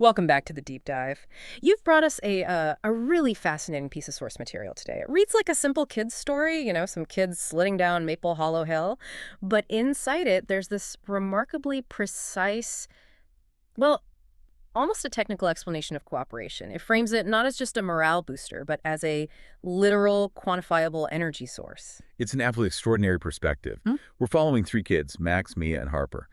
Welcome back to the deep dive. You've brought us a really fascinating piece of source material today. It reads like a simple kid's story, some kids sledding down Maple Hollow Hill, but inside it, there's this remarkably precise, well, almost a technical explanation of cooperation. It frames it not as just a morale booster, but as a literal, quantifiable energy source. It's an absolutely extraordinary perspective. We're following three kids, Max, Mia, and Harper.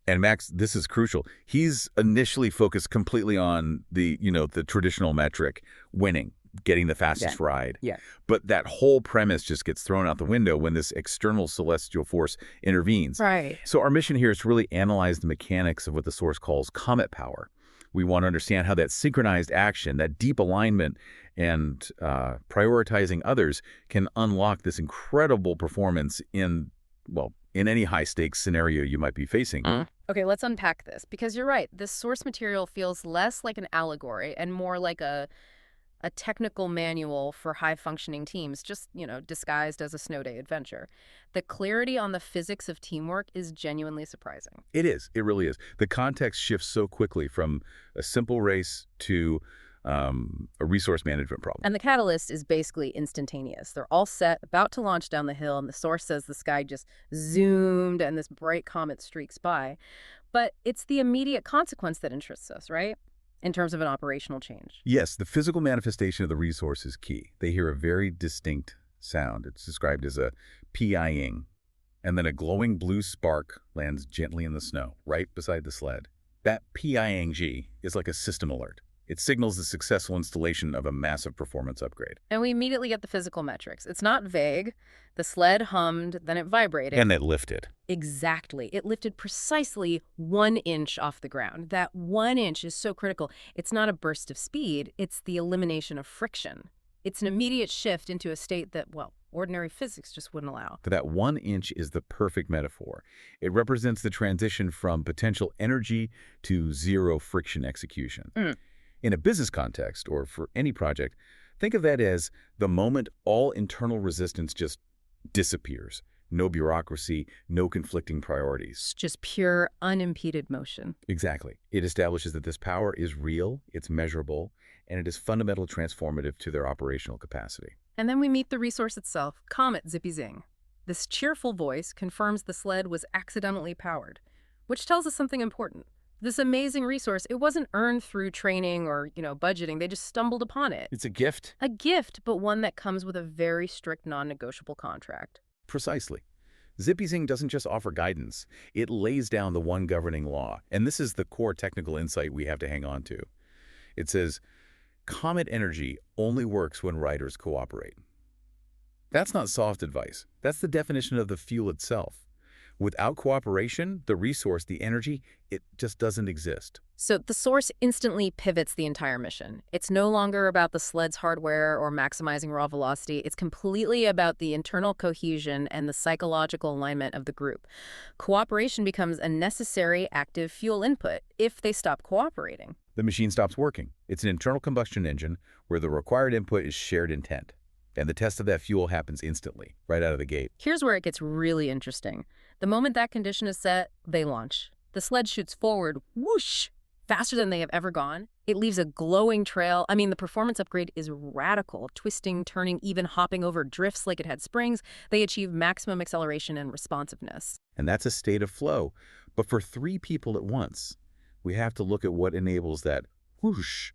And Max, this is crucial. He's initially focused completely on the traditional metric, winning, getting the fastest ride. Yeah. But that whole premise just gets thrown out the window when this external celestial force intervenes. Right. So our mission here is to really analyze the mechanics of what the source calls comet power. We want to understand how that synchronized action, that deep alignment, and prioritizing others can unlock this incredible performance in any high-stakes scenario you might be facing. Okay, let's unpack this, because you're right. This source material feels less like an allegory and more like a technical manual for high-functioning teams, just, disguised as a snow day adventure. The clarity on the physics of teamwork is genuinely surprising. It is. It really is. The context shifts so quickly from a simple race to a resource management problem. And the catalyst is basically instantaneous. They're all set, about to launch down the hill, and the source says the sky just zoomed and this bright comet streaks by. But it's the immediate consequence that interests us, right? In terms of an operational change. Yes, the physical manifestation of the resource is key. They hear a very distinct sound. It's described as a pi-ing, and then a glowing blue spark lands gently in the snow, right beside the sled. That pi-ing is like a system alert. It signals the successful installation of a massive performance upgrade. And we immediately get the physical metrics. It's not vague. The sled hummed, then it vibrated. And it lifted. Exactly. It lifted precisely 1 inch off the ground. That 1 inch is so critical. It's not a burst of speed. It's the elimination of friction. It's an immediate shift into a state that, ordinary physics just wouldn't allow. That 1 inch is the perfect metaphor. It represents the transition from potential energy to zero friction execution. In a business context, or for any project, think of that as the moment all internal resistance just disappears. No bureaucracy, no conflicting priorities. It's just pure, unimpeded motion. Exactly. It establishes that this power is real, it's measurable, and it is fundamentally transformative to their operational capacity. And then we meet the resource itself, Comet Zippy-Zing. This cheerful voice confirms the sled was accidentally powered, which tells us something important. This amazing resource, it wasn't earned through training or, budgeting. They just stumbled upon it. It's a gift? A gift, but one that comes with a very strict non-negotiable contract. Precisely. Zippy-Zing doesn't just offer guidance. It lays down the one governing law. And this is the core technical insight we have to hang on to. It says, comet energy only works when riders cooperate. That's not soft advice. That's the definition of the fuel itself. Without cooperation, the resource, the energy, it just doesn't exist. So the source instantly pivots the entire mission. It's no longer about the sled's hardware or maximizing raw velocity. It's completely about the internal cohesion and the psychological alignment of the group. Cooperation becomes a necessary active fuel input if they stop cooperating. The machine stops working. It's an internal combustion engine where the required input is shared intent. And the test of that fuel happens instantly, right out of the gate. Here's where it gets really interesting. The moment that condition is set, they launch. The sled shoots forward, whoosh, faster than they have ever gone. It leaves a glowing trail. The performance upgrade is radical, twisting, turning, even hopping over drifts like it had springs. They achieve maximum acceleration and responsiveness. And that's a state of flow. But for three people at once, we have to look at what enables that whoosh.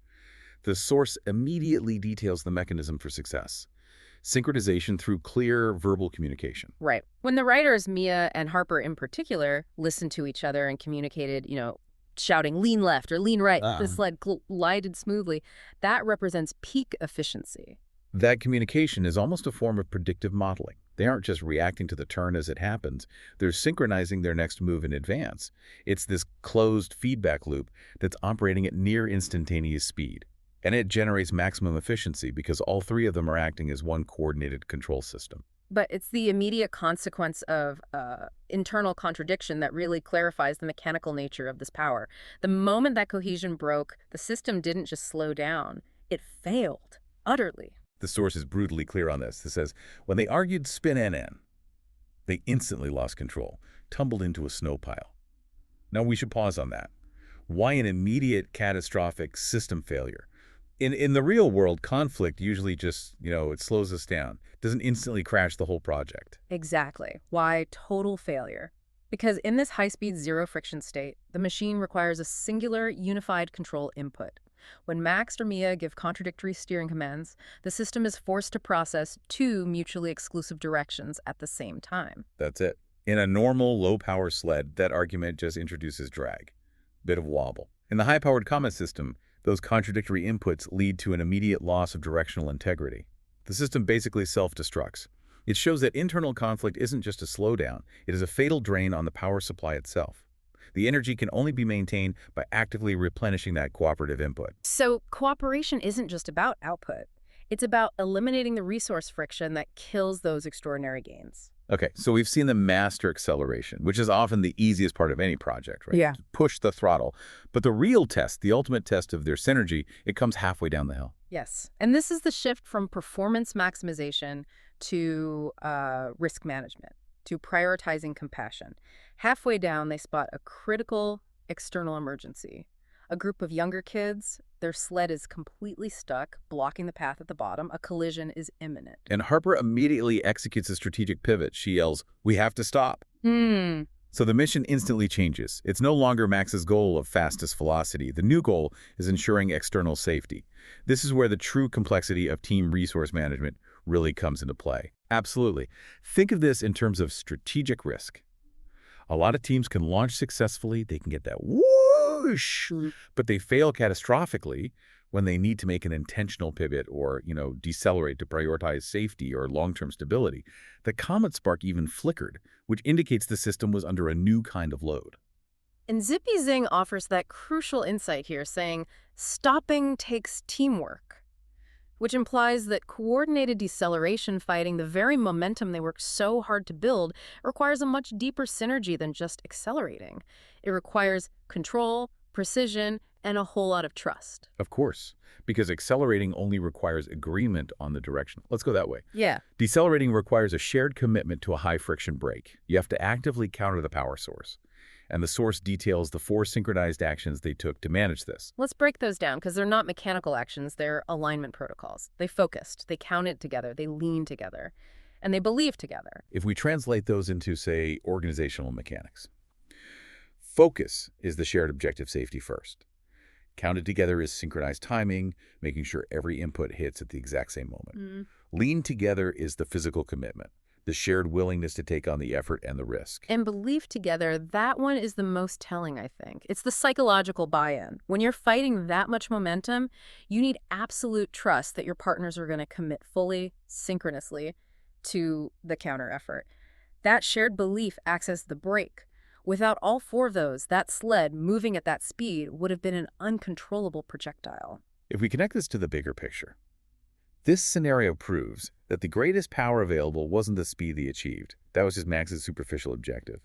The source immediately details the mechanism for success. Synchronization through clear verbal communication. Right. When the writers, Mia and Harper in particular, listened to each other and communicated, shouting lean left or lean right, the sled glided smoothly, that represents peak efficiency. That communication is almost a form of predictive modeling. They aren't just reacting to the turn as it happens. They're synchronizing their next move in advance. It's this closed feedback loop that's operating at near instantaneous speed. And it generates maximum efficiency because all three of them are acting as one coordinated control system. But it's the immediate consequence of internal contradiction that really clarifies the mechanical nature of this power. The moment that cohesion broke, the system didn't just slow down. It failed, utterly. The source is brutally clear on this. It says, when they argued spin NN, they instantly lost control, tumbled into a snow pile. Now we should pause on that. Why an immediate catastrophic system failure? In the real world, conflict usually just, it slows us down. Doesn't instantly crash the whole project. Exactly. Why total failure? Because in this high-speed zero-friction state, the machine requires a singular, unified control input. When Max or Mia give contradictory steering commands, the system is forced to process two mutually exclusive directions at the same time. That's it. In a normal low-power sled, that argument just introduces drag. Bit of wobble. In the high-powered Comet system, those contradictory inputs lead to an immediate loss of directional integrity. The system basically self-destructs. It shows that internal conflict isn't just a slowdown, it is a fatal drain on the power supply itself. The energy can only be maintained by actively replenishing that cooperative input. So cooperation isn't just about output. It's about eliminating the resource friction that kills those extraordinary gains. Okay, so we've seen the master acceleration, which is often the easiest part of any project, right? Yeah. Push the throttle. But the real test, the ultimate test of their synergy, it comes halfway down the hill. Yes. And this is the shift from performance maximization to risk management, to prioritizing compassion. Halfway down, they spot a critical external emergency. A group of younger kids, their sled is completely stuck, blocking the path at the bottom. A collision is imminent. And Harper immediately executes a strategic pivot. She yells, "We have to stop." So the mission instantly changes. It's no longer Max's goal of fastest velocity. The new goal is ensuring external safety. This is where the true complexity of team resource management really comes into play. Absolutely. Think of this in terms of strategic risk. A lot of teams can launch successfully. They can get that whoosh, but they fail catastrophically when they need to make an intentional pivot or, decelerate to prioritize safety or long-term stability. The Comet spark even flickered, which indicates the system was under a new kind of load. And Zippy-Zing offers that crucial insight here, saying stopping takes teamwork, which implies that coordinated deceleration fighting the very momentum they worked so hard to build requires a much deeper synergy than just accelerating. It requires control, precision, and a whole lot of trust. Of course, because accelerating only requires agreement on the direction. Let's go that way. Yeah. Decelerating requires a shared commitment to a high-friction brake. You have to actively counter the power source. And the source details the 4 synchronized actions they took to manage this. Let's break those down, because they're not mechanical actions, they're alignment protocols. They focused, they counted together, they leaned together, and they believed together. If we translate those into, say, organizational mechanics, focus is the shared objective safety first. Counted together is synchronized timing, making sure every input hits at the exact same moment. Lean together is the physical commitment, the shared willingness to take on the effort and the risk. And belief together, that one is the most telling, I think. It's the psychological buy-in. When you're fighting that much momentum, you need absolute trust that your partners are going to commit fully, synchronously, to the counter effort. That shared belief acts as the brake. Without all 4 of those, that sled moving at that speed would have been an uncontrollable projectile. If we connect this to the bigger picture, this scenario proves that the greatest power available wasn't the speed they achieved. That was just Max's superficial objective.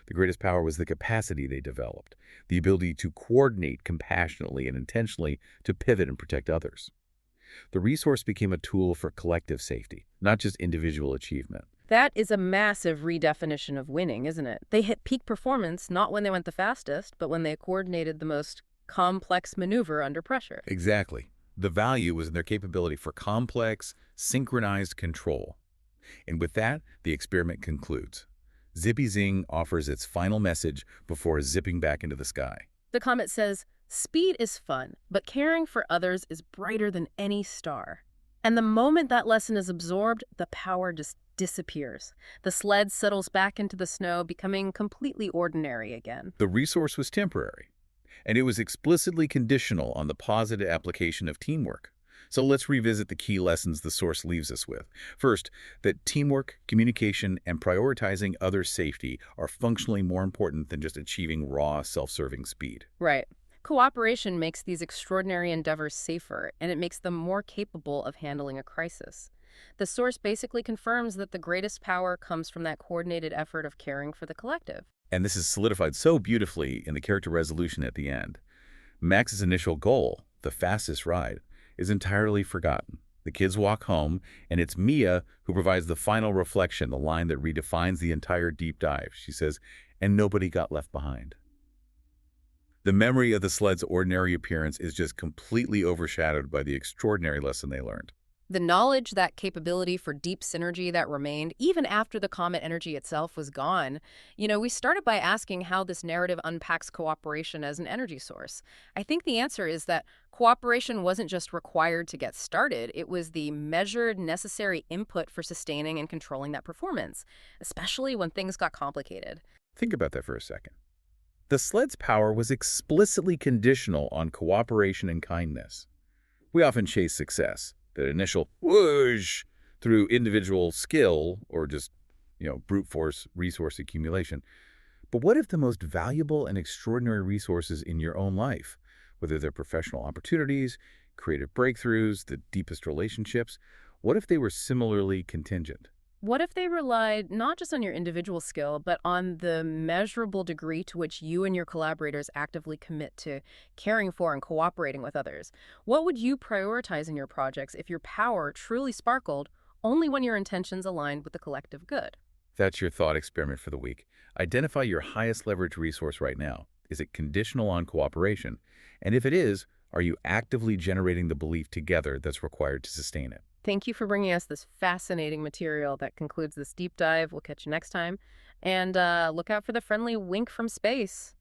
The greatest power was the capacity they developed, the ability to coordinate compassionately and intentionally to pivot and protect others. The resource became a tool for collective safety, not just individual achievement. That is a massive redefinition of winning, isn't it? They hit peak performance not when they went the fastest, but when they coordinated the most complex maneuver under pressure. Exactly. The value was in their capability for complex, synchronized control. And with that, the experiment concludes. Zippy-Zing offers its final message before zipping back into the sky. The Comet says, speed is fun, but caring for others is brighter than any star. And the moment that lesson is absorbed, the power just disappears. The sled settles back into the snow, becoming completely ordinary again. The resource was temporary, and it was explicitly conditional on the positive application of teamwork. So let's revisit the key lessons the source leaves us with. First, that teamwork, communication, and prioritizing others' safety are functionally more important than just achieving raw, self-serving speed. Right. Cooperation makes these extraordinary endeavors safer, and it makes them more capable of handling a crisis. The source basically confirms that the greatest power comes from that coordinated effort of caring for the collective. And this is solidified so beautifully in the character resolution at the end. Max's initial goal, the fastest ride, is entirely forgotten. The kids walk home, and it's Mia who provides the final reflection, the line that redefines the entire deep dive. She says, "And nobody got left behind." The memory of the sled's ordinary appearance is just completely overshadowed by the extraordinary lesson they learned. The knowledge, that capability for deep synergy that remained, even after the comet energy itself was gone, we started by asking how this narrative unpacks cooperation as an energy source. I think the answer is that cooperation wasn't just required to get started, it was the measured, necessary input for sustaining and controlling that performance, especially when things got complicated. Think about that for a second. The sled's power was explicitly conditional on cooperation and kindness. We often chase success, that initial whoosh, through individual skill or just, brute force resource accumulation. But what if the most valuable and extraordinary resources in your own life, whether they're professional opportunities, creative breakthroughs, the deepest relationships, what if they were similarly contingent? What if they relied not just on your individual skill, but on the measurable degree to which you and your collaborators actively commit to caring for and cooperating with others? What would you prioritize in your projects if your power truly sparkled only when your intentions aligned with the collective good? That's your thought experiment for the week. Identify your highest leverage resource right now. Is it conditional on cooperation? And if it is, are you actively generating the belief together that's required to sustain it? Thank you for bringing us this fascinating material that concludes this deep dive. We'll catch you next time. And look out for the friendly wink from space.